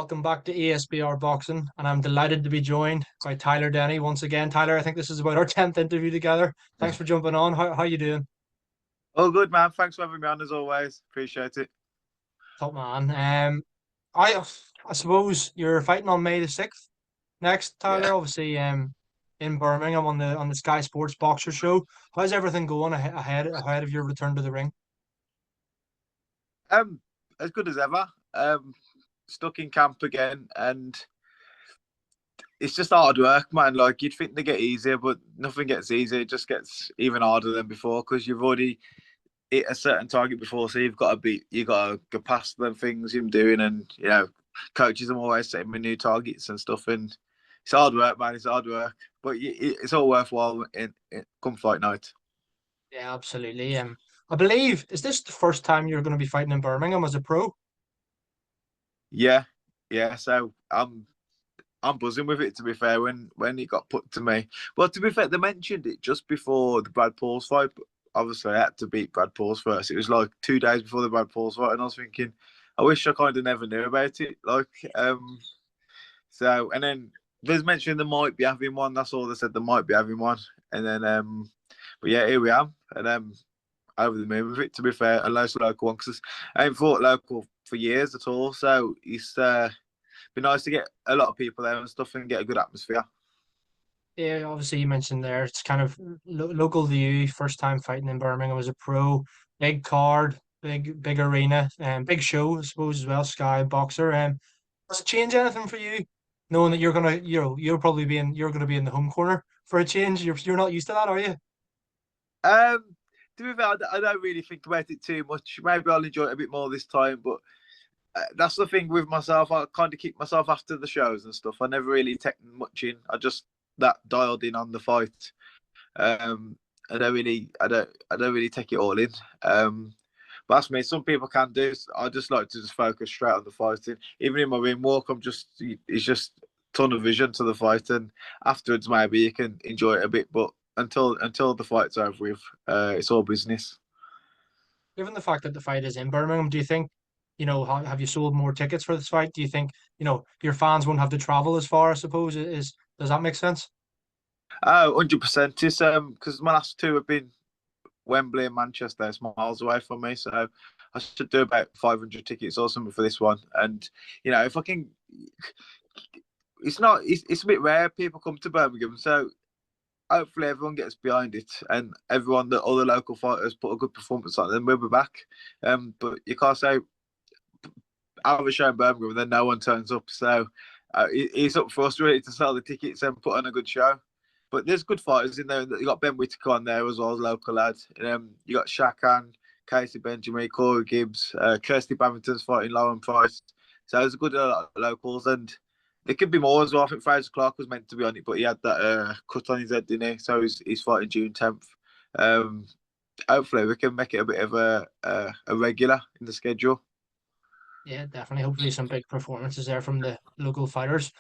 Welcome back to ASBR Boxing, and I'm delighted to be joined by Tyler Denny once again. Tyler, I think this is about our 10th interview together. Thanks for jumping on. How you doing? Oh, good, man. Thanks for having me on as always. Appreciate it. Top man. I I suppose you're fighting on May the 6th next, Yeah. Tyler. Obviously, in Birmingham on the Sky Sports Boxer Show. How's everything going ahead of your return to the ring? Um, as good as ever. Stuck in camp again, and it's just hard work, man. Like you'd think they get easier, but nothing gets easier. It just gets even harder than before because you've already hit a certain target before, so you got to go past them things you're doing, and coaches are always setting me new targets and stuff, and it's hard work, man. It's hard work, but it's all worthwhile in come fight night. Yeah, absolutely. I believe is this the first time you're going to be fighting in Birmingham as a pro? Yeah, yeah. So I'm buzzing with it. To be fair, when it got put to me, well, to be fair, they mentioned it just before the Brad Pauls fight. But obviously, I had to beat Brad Pauls first. It was like 2 days before the Brad Pauls fight, and I was thinking, I wish I kind of never knew about it. And then there's mentioned they might be having one. That's all they said. They might be having one, and then but yeah, here we are, and over the moon with it. To be fair, a nice local one because I ain't fought local for years at all. So it's be nice to get a lot of people there and stuff and get a good atmosphere. Yeah, obviously you mentioned there it's kind of local to you, first time fighting in Birmingham as a pro, big card, big arena, and big show, I suppose as well. Sky Boxer. Does it change anything for you, knowing that you're gonna be in the home corner for a change? You're not used to that, are you? Um, to be fair, I don't really think about it too much. Maybe I'll enjoy it a bit more this time, but that's the thing with myself. I kind of keep myself after the shows and stuff. I never really take much in. I just that dialed in on the fight. Um, I don't really take it all in. But that's me. Some people can do. I just like to just focus straight on the fighting. Even in my ring walk, it's just ton of vision to the fight, and afterwards maybe you can enjoy it a bit. But until the fight's over with, it's all business. Given the fact that the fight is in Birmingham, do you think, have you sold more tickets for this fight? Do you think, your fans won't have to travel as far, I suppose, does that make sense? Oh, 100%. It's because my last two have been Wembley and Manchester. It's miles away from me, so I should do about 500 tickets or something for this one. And if I can, it's a bit rare people come to Birmingham, so hopefully everyone gets behind it and everyone, the other local fighters, put a good performance on. Then we'll be back. But you can't say have a show in Birmingham and then no one turns up. So it's up for us really to sell the tickets and put on a good show. But there's good fighters in there. You got Ben Whittaker on there as well as local lads. You got Shakan, Casey Benjamin, Corey Gibbs, Kirsty Bavington's fighting Lauren Price. So there's a good locals, and there could be more as well. I think Fraser Clark was meant to be on it, but he had that cut on his head, didn't he? So he's fighting June 10th. Um, Hopefully we can make it a bit of a regular in the schedule. Yeah, definitely. Hopefully some big performances there from the local fighters.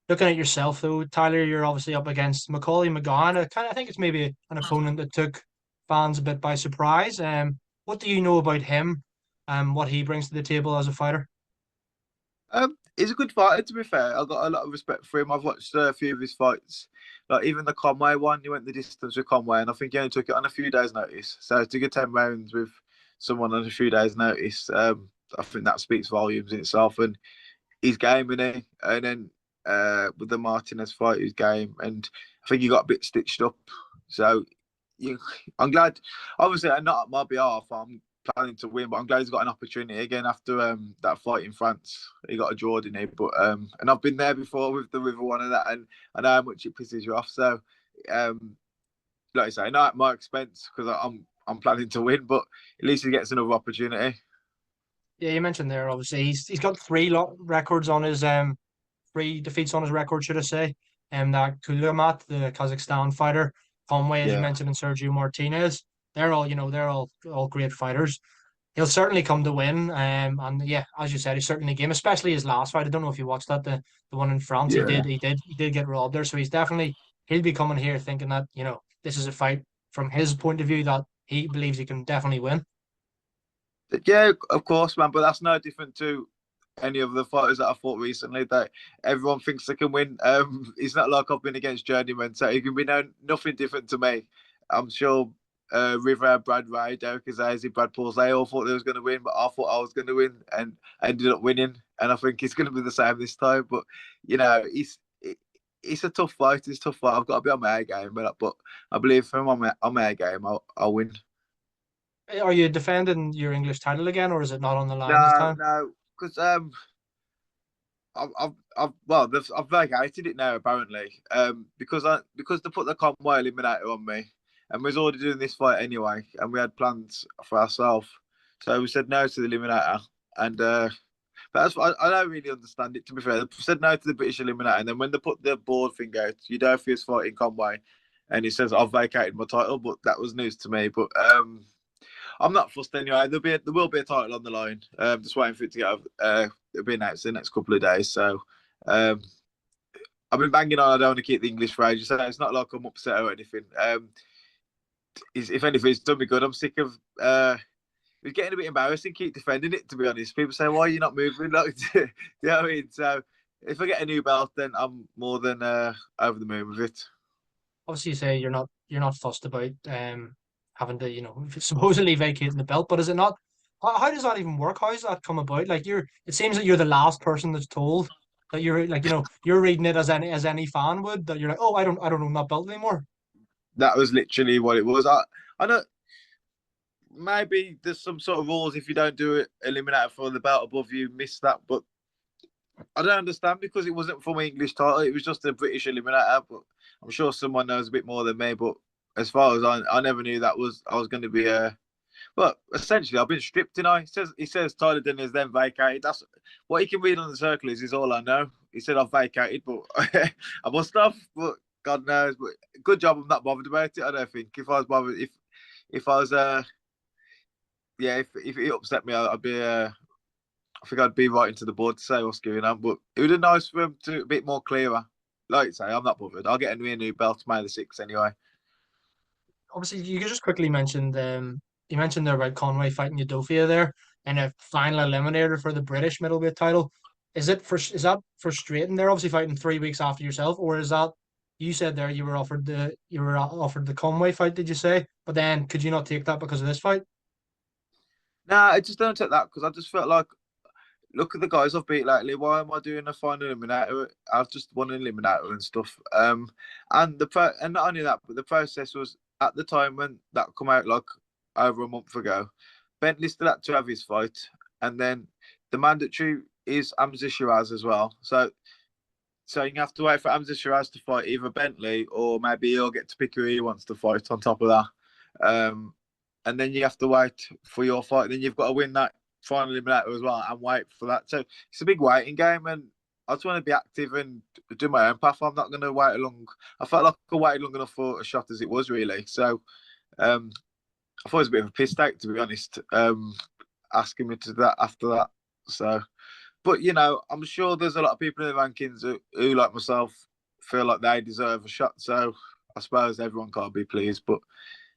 Looking at yourself though, Tyler, you're obviously up against Macaulay Mcgowan. I think it's maybe an opponent that took fans a bit by surprise. What do you know about him and what he brings to the table as a fighter? He's a good fighter, to be fair. I've got a lot of respect for him. I've watched a few of his fights. Like even the Conway one, he went the distance with Conway, and I think he only took it on a few days' notice. So to get 10 rounds with someone on a few days' notice, I think that speaks volumes in itself. And his game, in it, and then with the Martinez fight, his game, and I think he got a bit stitched up. So you, I'm glad. Obviously, I'm not on my behalf. I'm planning to win, but I'm glad he's got an opportunity again after that fight in France. He got a draw, didn't he? But and I've been there before with the River one and that, and I know how much it pisses you off. So, um, like I say, not at my expense because I'm planning to win, but at least he gets another opportunity. Yeah, you mentioned there obviously he's got records on his three defeats on his record, should I say? That Kulamat, the Kazakhstan fighter, Conway, as you Yeah. mentioned, and Sergio Martinez. They're all great fighters. He'll certainly come to win. And yeah, as you said, he's certainly game, especially his last fight. I don't know if you watched that, the one in France. Yeah. He did get robbed there. So he'll be coming here thinking that, this is a fight from his point of view that he believes he can definitely win. Yeah, of course, man. But that's no different to any of the fighters that I fought recently that everyone thinks they can win. It's not like I've been against journeymen, so it can be nothing different to me. I'm sure River, Brad Ray, Derek Azazi, Brad Pauls, they all thought they was going to win, but I thought I was going to win, and I ended up winning. And I think it's going to be the same this time. But you know, it's a tough fight. It's a tough fight. I've got to be on my A game, but I believe if I'm on my A game, I'll win. Are you defending your English title again, or is it not on the line this No, time? no, because well, I've vacated it now apparently. Because they put the Conway eliminator on me, and we was already doing this fight anyway, and we had plans for ourselves, so we said no to the eliminator, and but I don't really understand it. To be fair, they said no to the British eliminator, and then when they put the board thing out, Eudofia's fighting Conway, and he says I've vacated my title, but that was news to me. But I'm not fussed anyway. There will be a title on the line. Just waiting for it to get. It'll be announced in the next couple of days. So um, I've been banging on. I don't want to keep the English for ages. So it's not like I'm upset or anything. If anything, it's done me good. I'm sick of. It's getting a bit embarrassing. Keep defending it. To be honest, people say, "Why are you not moving?" Like, you know what I mean? So if I get a new belt, then I'm more than over the moon with it. Obviously, you say you're not fussed about having to supposedly vacating the belt, but is it not? How does that even work? How does that come about? Like it seems that you're the last person that's told that you're like you're reading it as any fan would that you're like, oh, I don't own that belt anymore. That was literally what it was. I know maybe there's some sort of rules if you don't do it eliminator for the belt above you miss that, but I don't understand because it wasn't for my English title, it was just a British eliminator. But I'm sure someone knows a bit more than me. But as far as I never knew that was I was going to be but essentially I've been stripped. He says Tyler Denny is then vacated. That's what he can read on the circle is all I know. He said I've vacated, but I must have. But God knows. But good job I'm not bothered about it. I don't think if I was bothered if I was yeah, if it upset me, I'd be. I think I'd be writing to the board to say what's going on. But it would have been nice for him to a bit more clearer. Like I say, I'm not bothered. I'll get a new belt May the 6th anyway. Obviously, you just quickly mentioned you mentioned there about Conway fighting Udofia there and a final eliminator for the British middleweight title. Is that frustrating? They're obviously fighting 3 weeks after yourself, or is that you said there you were offered the Conway fight? Did you say? But then could you not take that because of this fight? Nah, I just don't take that because I just felt like, look at the guys I've beat lately. Why am I doing a final eliminator? I've just won an eliminator and stuff. And not only that, but the process was at the time when that come out like over a month ago. Bentley still had to have his fight, and then the mandatory is Hamza Shiraz as well. So you have to wait for Hamza Shiraz to fight either Bentley or maybe he'll get to pick who he wants to fight on top of that. Um, and then you have to wait for your fight. Then you've got to win that final eliminator as well and wait for that. So it's a big waiting game, and I just want to be active and do my own path. I'm not going to wait long. I felt like I waited long enough for a shot as it was really. So um, I thought it was a bit of a piss take to be honest. Asking me to do that after that. So, but I'm sure there's a lot of people in the rankings who like myself, feel like they deserve a shot. So I suppose everyone can't be pleased, but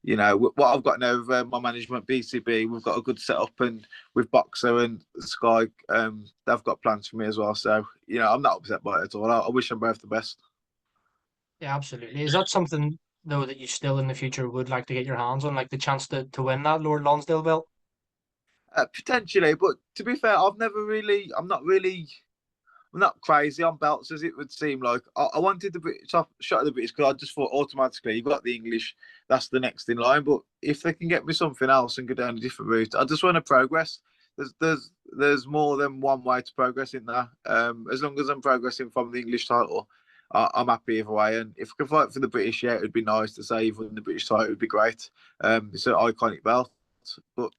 what I've got now with my management, BCB, we've got a good setup, and with Boxer and Sky, they've got plans for me as well. So I'm not upset by it at all. I wish them both the best. Yeah, absolutely. Is that something though that you still in the future would like to get your hands on, like the chance to win that Lord Lonsdale belt? Potentially, but to be fair, I'm not crazy on belts as it would seem like. I wanted the British shot of the British because I just thought automatically you got the English, that's the next in line. But if they can get me something else and go down a different route, I just want to progress. There's more than one way to progress in there. As long as I'm progressing from the English title, I'm happy either way. And if I can fight for the British, yeah, it'd be nice to say even the British title would be great. It's an iconic belt, but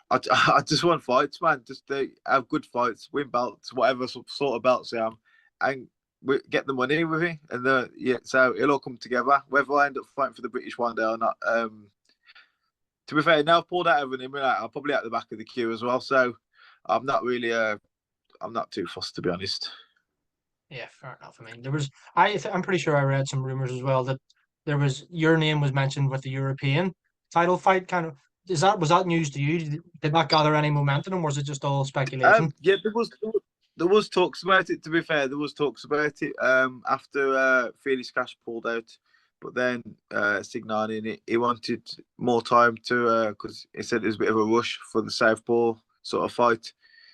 I, I just want fights, man. Just have good fights, win belts, whatever sort of belts I am, and get the money with it. And yeah, so it'll all come together. Whether I end up fighting for the British one day or not. To be fair, now I've pulled out of an eliminator, I'm probably at the back of the queue as well. So I'm not really, I'm not too fussed to be honest. Yeah, fair enough. I mean, I'm pretty sure I read some rumors as well that there was your name was mentioned with the European title fight, kind of. Was that news to you? Did that gather any momentum, or was it just all speculation? Yeah, there was talks about it. To be fair, there was talks about it. After Felix Cash pulled out, but then Signani he wanted more time to because he said it was a bit of a rush for the Southpaw sort of fight.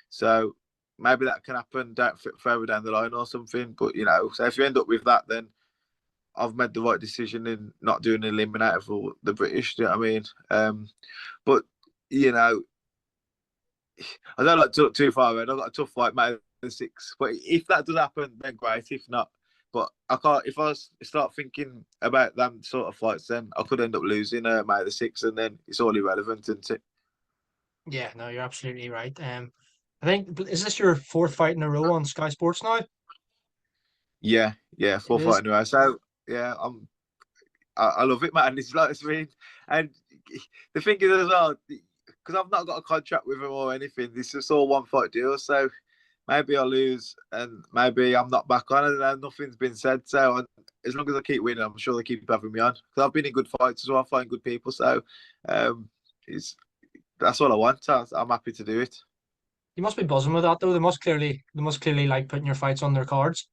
So maybe that can happen further down the line or something. But so if you end up with that, then I've made the right decision in not doing an eliminator for the British. Do you know what I mean? But you know, I don't like to look too far ahead. I've got a tough fight, mate, the six. But if that does happen, then great. If not, but I can't. If I start thinking about them sort of fights, then I could end up losing May the six, and then it's all irrelevant, isn't it? Yeah, no, you're absolutely right. I think is this your fourth fight in a row on Sky Sports now? Yeah, yeah, It full is. fight anyway. So yeah, I love it, man. It's like and the thing is as well, because I've not got a contract with him or anything. This is all one fight deal, so maybe I lose and maybe I'm not back on. I don't know. Nothing's been said, so as long as I keep winning, I'm sure they keep having me on because I've been in good fights as well, fighting good people. So um, it's that's all I want. So I'm happy to do it. You must be buzzing with that though. They must clearly like putting your fights on their cards.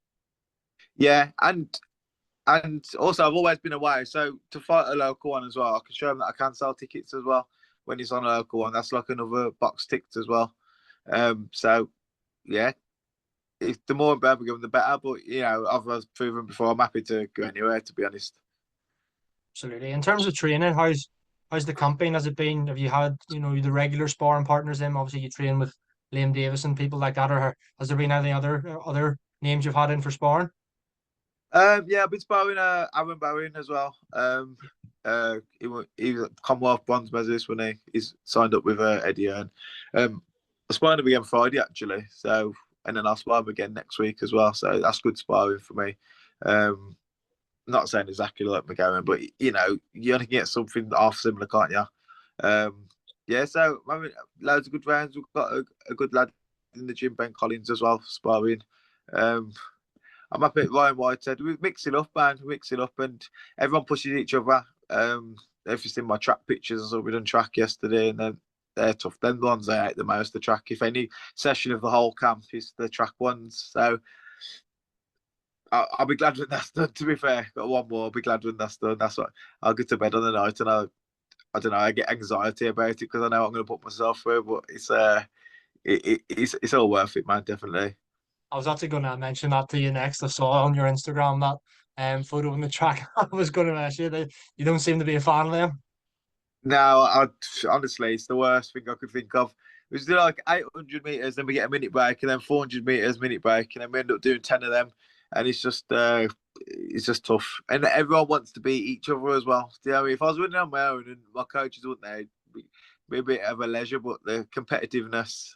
Yeah, and also I've always been away, so to fight a local one as well, I can show them that I can sell tickets as well when it's on a local one. That's like another box ticked as well. So yeah, if the more in Birmingham, the better. But I've proven before I'm happy to go anywhere. To be honest. Absolutely. In terms of training, how's the campaign? Has it been? Have you had the regular sparring partners in? Obviously, you train with Liam Davis and people like that. Or has there been any other names you've had in for sparring? Yeah, I've been sparring Aaron Bowen as well. He was Commonwealth bronze medalist when he's signed up with Eddie Earn. I sparred him again Friday actually, so and then I'll spar him again next week as well. So that's good sparring for me. Um, not saying exactly like Mcgowan, but you only get something half similar, can't you? Um, yeah, so I mean, loads of good rounds. We've got a good lad in the gym, Ben Collins as well, sparring. Um, I'm happy at Ryan White said we mix it up, man. We mix it up, and everyone pushes each other. If you've seen my track pictures, so we done track yesterday, and then they're tough. Then the ones I hate the most, the track. If any session of the whole camp is the track ones, so I'll be glad when that's done. To be fair, got one more. I'll be glad when that's done. That's what I'll get to bed on the night, and I don't know. I get anxiety about it because I know I'm going to put myself through, but it's all worth it, man. Definitely. I was actually going to mention that to you next. I saw on your Instagram that photo in the track. I was going to ask you that you don't seem to be a fan of them. No, honestly, it's the worst thing I could think of. We do like 800 meters, then we get a minute break, and then 400 meters, minute break, and then we end up doing 10 of them, and it's just tough. And everyone wants to beat each other as well. Do you know what I mean? If I was winning on my own and my coaches wouldn't, they be a bit of a leisure, but the competitiveness,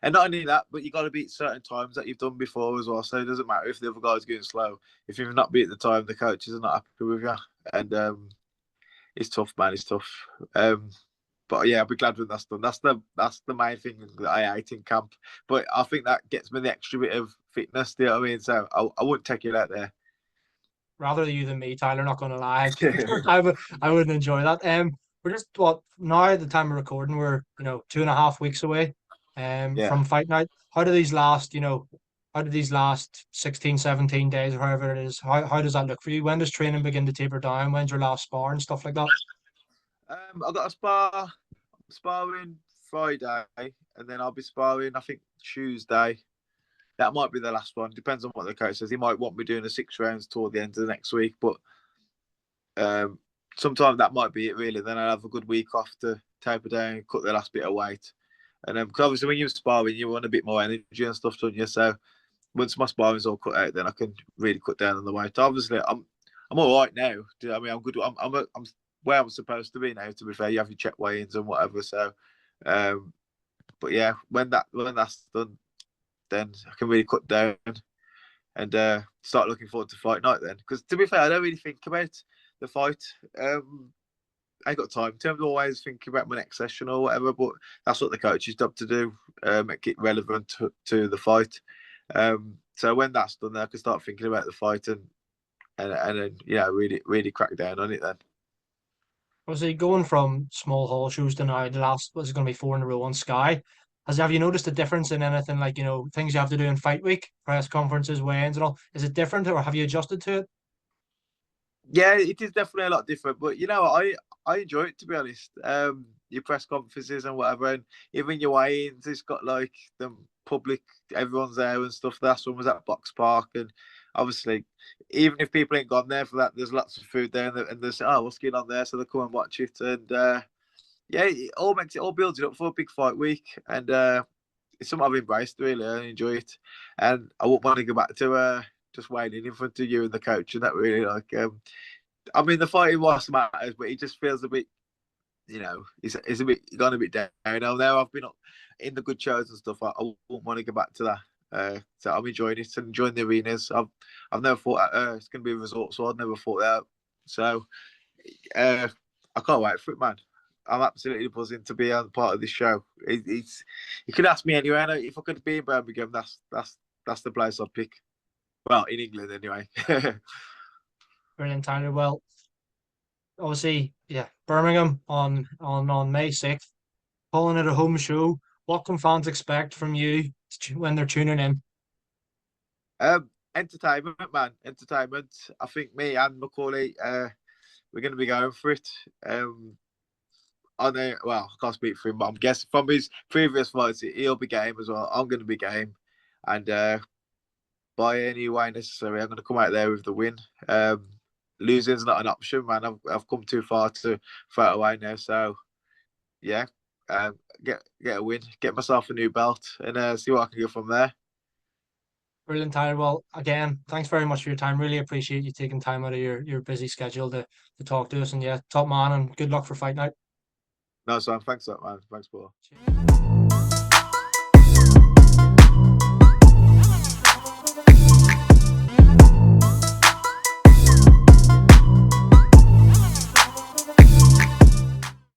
and not only that, but you got to beat certain times that you've done before as well. So it doesn't matter if the other guy's going slow. If you've not beat the time, the coaches are not happy with you, and it's tough, man. It's tough. Um, but yeah, I'll be glad when that's done. That's the main thing that I hate in camp. But I think that gets me the extra bit of fitness. Do you know what I mean? So I wouldn't take it out there. Rather you than me, Tyler. Not going to lie, I wouldn't enjoy that. We're just what now at the time of recording, we're 2.5 weeks away, Yeah. from fight night. How do these last? How do these last 16, 17 days or however it is? How does that look for you? When does training begin to taper down? When's your last spar and stuff like that? I got a sparring Friday, and then I'll be sparring. I think Tuesday. That might be the last one. Depends on what the coach says. He might want me doing the 6 rounds toward the end of the next week, but um, sometimes that might be it. Really, then I'll have a good week off to taper down, cut the last bit of weight, and because obviously when you're sparring, you want a bit more energy and stuff, don't you? So once my sparring's all cut out, then I can really cut down on the weight. Obviously, I'm all right now. Do you know what I mean? I'm good. I'm where I'm supposed to be now. To be fair, you have your check weigh-ins and whatever. So, um, but yeah, when that's done, then I can really cut down and start looking forward to fight night then. Because to be fair, I don't really think about the fight. I ain't got time to always think about my next session or whatever, but that's what the coach is job to do, make it relevant to the fight. So when that's done, then I can start thinking about the fight and then really really crack down on it then. Obviously, going from small hall shows to now, the last was going to be four in a row on Sky. Have you noticed a difference in anything like, things you have to do in fight week, press conferences, weigh-ins and all? Is it different or have you adjusted to it? Yeah, it is definitely a lot different. But you know, I enjoy it, to be honest. Your press conferences and whatever, and even your weigh-ins, it's got like the public, everyone's there and stuff. The last one was at Box Park, and obviously, even if people ain't gone there for that, there's lots of food there, and there's what's going on there, so they come and watch it, and yeah, it all builds it up for a big fight week, and it's something I've embraced really. I enjoy it, and I wouldn't want to go back to just waiting in front of you and the coach and that really like. I mean, the fighting was matters, but it just feels a bit, it's a bit gone a bit down. Now I've been up in the good shows and stuff. I wouldn't want to go back to that. So I'm enjoying it and enjoying the arenas. I've never thought it's going to be a resort, so I've never thought that. So I can't wait for it, man. I'm absolutely buzzing to be on part of this show. It's you could ask me anywhere. If I could be in Birmingham, that's the place I'd pick. Well, in England anyway. Brilliant, Tyler. Well, obviously, yeah, Birmingham on May 6th, calling it a home show. What can fans expect from you when they're tuning in? Entertainment, man. Entertainment. I think me and Macaulay, we're going to be going for it. Well, I can't speak for him, but I'm guessing from his previous fights, he'll be game as well. I'm going to be game, and by any way necessary, I'm going to come out there with the win. Losing's not an option, man. I've come too far to throw it away now. So yeah, get a win, get myself a new belt, and see what I can get from there. Brilliant, Tyler. Well, again, thanks very much for your time. Really appreciate you taking time out of your busy schedule to talk to us. And yeah, top man, and good luck for fight night. No, so thanks, man. Thanks, Paul. Cheers.